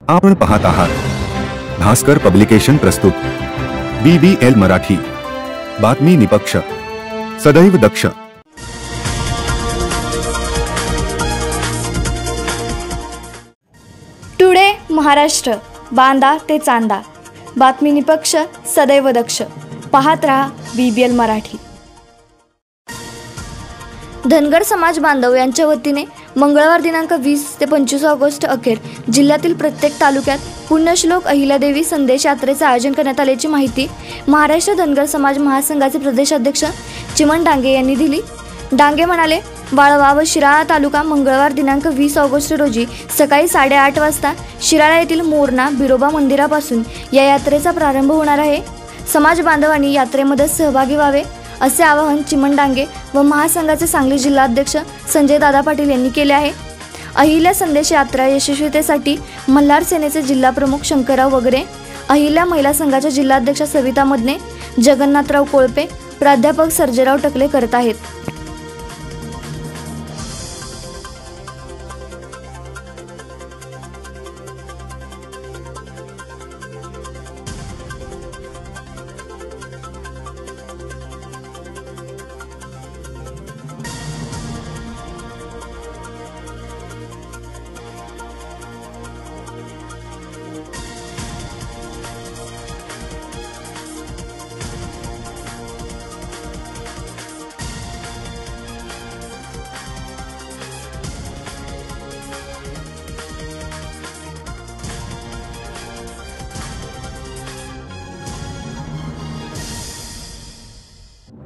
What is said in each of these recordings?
आपण पाहत आहात भास्कर पब्लिकेशन प्रस्तुत BBL मराठी, बातमी निपक्ष, सदैव दक्ष। टुडे महाराष्ट्र, बांदा ते चांदा, बातमी निपक्ष, सदैव दक्ष। पाहत रहा BBL मराठी। धनगर समाज बांधव यांच्या वतीने मंगळवार दिनांक 20 ते 25 ऑगस्ट अखेर जिल्ह्यातील प्रत्येक तालुक्यात पुण्यश्लोक अहिल्यादेवी संदेश यात्रेचे आयोजन करण्यात आल्याची माहिती महाराष्ट्र धनगर समाज महासंघाचे प्रदेशाध्यक्ष चिमण डांगे यांनी दिली। डांगे म्हणाले, वाळवा व शिराळा तालुका मंगळवार दिनांक 20 ऑगस्ट रोजी सकाळी 8:30 वाजता शिराळा येथील मोरणा बिरोबा मंदिरापासून या यात्रेचा प्रारंभ होणार आहे। समाज बांधवांनी यात्रेमध्ये सहभागी व्हावे असे आवाहन चिमण डांगे व महासंघाचे सांगली जिल्हाध्यक्ष संजय दादा पाटील यांनी केले आहे। अहिल्या संदेश यात्रा यशस्वीतेसाठी मल्हार सेनेचे जिल्हा प्रमुख शंकरराव वगैरे, अहिल्या महिला संघाच्या जिल्हाध्यक्ष सविता मदने, जगन्नाथराव कोळपे, प्राध्यापक सर्जेराव टकले करत आहेत।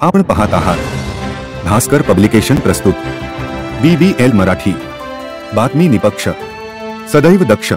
आपण पाहत आहात भास्कर पब्लिकेशन प्रस्तुत BBL मराठी, बातमी निपक्ष, सदैव दक्ष।